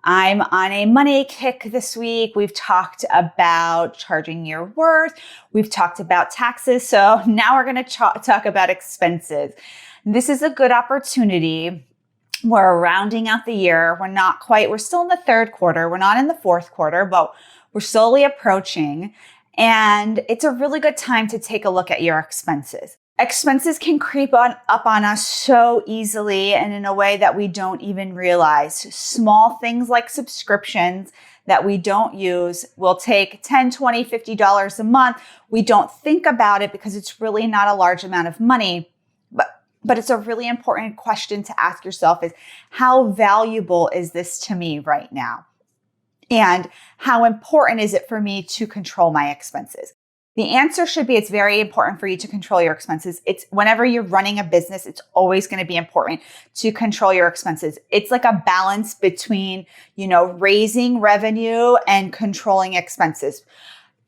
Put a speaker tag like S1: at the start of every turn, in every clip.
S1: I'm on a money kick this week. We've talked about charging your worth. We've talked about taxes. So now we're going to talk about expenses. This is a good opportunity. We're rounding out the year. We're still in the third quarter. We're not in the fourth quarter, but we're slowly approaching. And it's a really good time to take a look at your expenses. Expenses can creep up on us so easily and in a way that we don't even realize. Small things like subscriptions that we don't use will take $10, $20, $50 a month. We don't think about it because it's really not a large amount of money. But it's a really important question to ask yourself is, how valuable is this to me right now? And how important is it for me to control my expenses? The answer should be it's very important for you to control your expenses. It's whenever you're running a business, it's always going to be important to control your expenses. It's like a balance between, raising revenue and controlling expenses.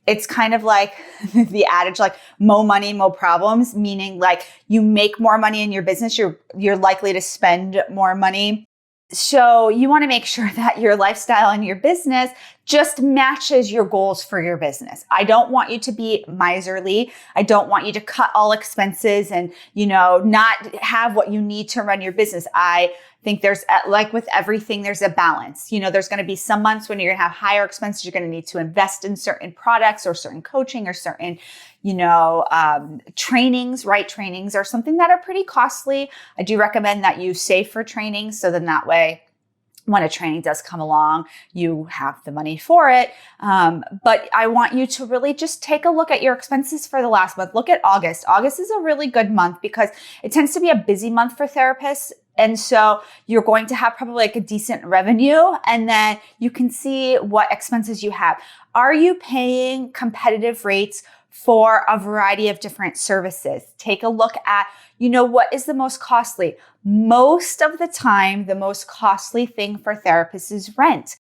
S1: It's kind of like the adage, like mo money, mo problems, meaning like you make more money in your business, you're likely to spend more money. So you want to make sure that your lifestyle and your business just matches your goals for your business. I don't want you to be miserly. I don't want you to cut all expenses and, not have what you need to run your business. I think there's, like with everything, there's a balance. There's going to be some months when you're going to have higher expenses. You're going to need to invest in certain products or certain coaching or certain, trainings, right? Trainings are something that are pretty costly. I do recommend that you save for trainings. So then that way, when a training does come along, you have the money for it. But I want you to really just take a look at your expenses for the last month. Look at August. August is a really good month because it tends to be a busy month for therapists. And so you're going to have probably like a decent revenue, and then you can see what expenses you have. Are you paying competitive rates for a variety of different services? Take a look at, what is the most costly? Most of the time, the most costly thing for therapists is rent.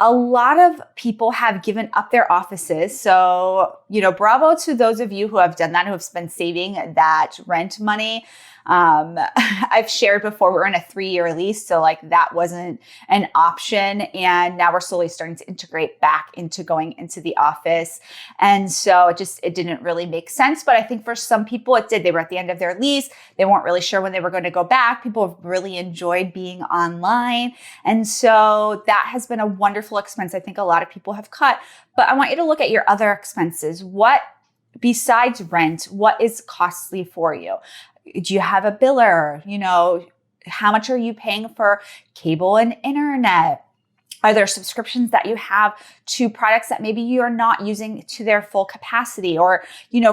S1: A lot of people have given up their offices. So, bravo to those of you who have done that, who have been saving that rent money. I've shared before, we're in a 3-year lease. So like that wasn't an option. And now we're slowly starting to integrate back into going into the office. And so it didn't really make sense. But I think for some people it did. They were at the end of their lease. They weren't really sure when they were going to go back. People have really enjoyed being online. And so that has been a wonderful expense I think a lot of people have cut. But I want you to look at your other expenses. Besides rent, what is costly for you? Do you have a biller? How much are you paying for cable and internet? Are there subscriptions that you have to products that maybe you're not using to their full capacity? Or,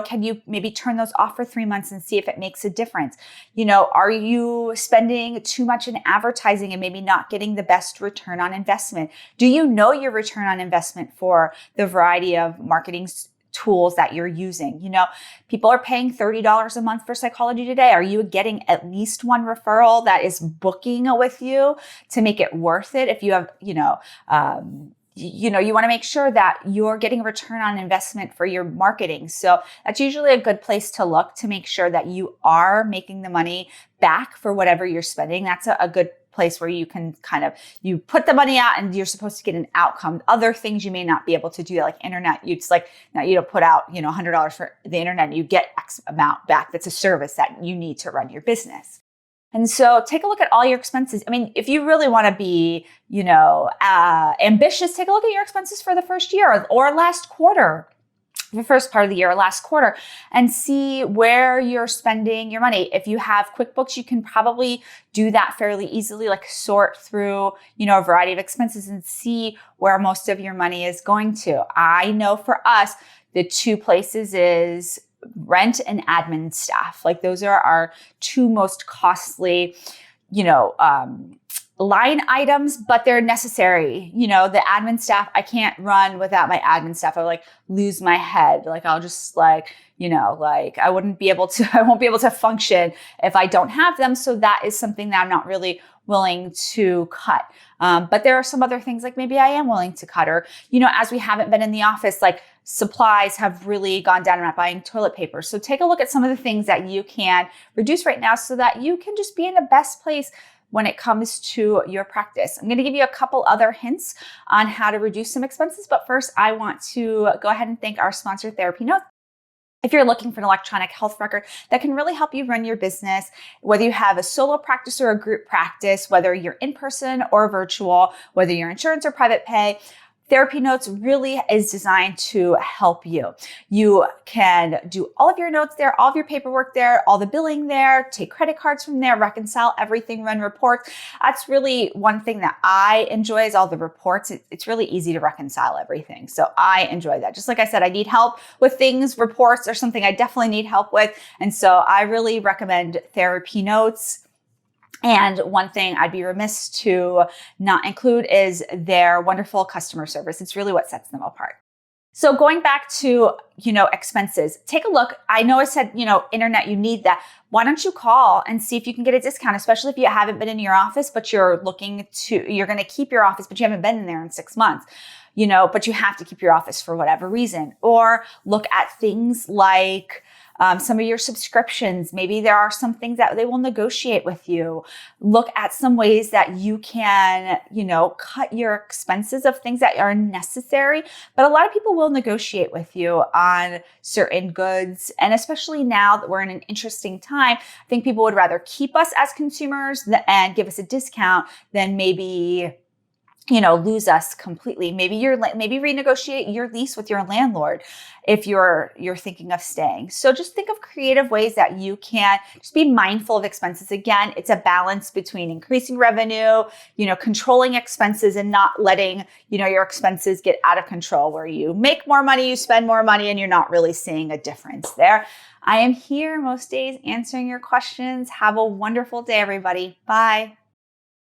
S1: can you maybe turn those off for 3 months and see if it makes a difference? Are you spending too much in advertising and maybe not getting the best return on investment? Do you know your return on investment for the variety of marketing tools that you're using? People are paying $30 a month for Psychology Today. Are you getting at least one referral that is booking with you to make it worth it? If you have, you want to make sure that you're getting a return on investment for your marketing. So that's usually a good place to look to make sure that you are making the money back for whatever you're spending. That's a good place where you can you put the money out and you're supposed to get an outcome. Other things you may not be able to do, like internet. It's like, now you don't put out, $100 for the internet and you get X amount back. That's a service that you need to run your business. And so take a look at all your expenses. I mean, if you really want to be, ambitious, take a look at your expenses for the first year or last quarter. The first part of the year or last quarter, and see where you're spending your money. If you have QuickBooks, you can probably do that fairly easily, like sort through, a variety of expenses and see where most of your money is going to. I know for us, the two places is rent and admin staff. Like those are our two most costly, line items, but they're necessary. The admin staff, I can't run without my admin staff. I lose my head. I'll just I won't be able to function if I don't have them. So that is something that I'm not really willing to cut. But there are some other things maybe I am willing to cut, or, as we haven't been in the office, supplies have really gone down. I'm not buying toilet paper. So take a look at some of the things that you can reduce right now so that you can just be in the best place when it comes to your practice. I'm going to give you a couple other hints on how to reduce some expenses, but first I want to go ahead and thank our sponsor, TherapyNotes. If you're looking for an electronic health record that can really help you run your business, whether you have a solo practice or a group practice, whether you're in person or virtual, whether you're insurance or private pay, TherapyNotes really is designed to help you. You can do all of your notes there, all of your paperwork there, all the billing there, take credit cards from there, reconcile everything, run reports. That's really one thing that I enjoy is all the reports. It's really easy to reconcile everything. So I enjoy that. Just like I said, I need help with things, reports are something I definitely need help with. And so I really recommend TherapyNotes. And one thing I'd be remiss to not include is their wonderful customer service. It's really what sets them apart. So going back to, expenses, take a look. I know I said, internet, you need that. Why don't you call and see if you can get a discount, especially if you haven't been in your office, but you're going to keep your office, but you haven't been in there in 6 months, but you have to keep your office for whatever reason. Or look at things like some of your subscriptions. Maybe there are some things that they will negotiate with you. Look at some ways that you can, cut your expenses of things that are necessary. But a lot of people will negotiate with you on certain goods. And especially now that we're in an interesting time, I think people would rather keep us as consumers and give us a discount than maybe lose us completely. Maybe renegotiate your lease with your landlord if you're thinking of staying. So just think of creative ways that you can just be mindful of expenses. Again, it's a balance between increasing revenue, controlling expenses and not letting, your expenses get out of control where you make more money, you spend more money, and you're not really seeing a difference there. I am here most days answering your questions. Have a wonderful day, everybody. Bye.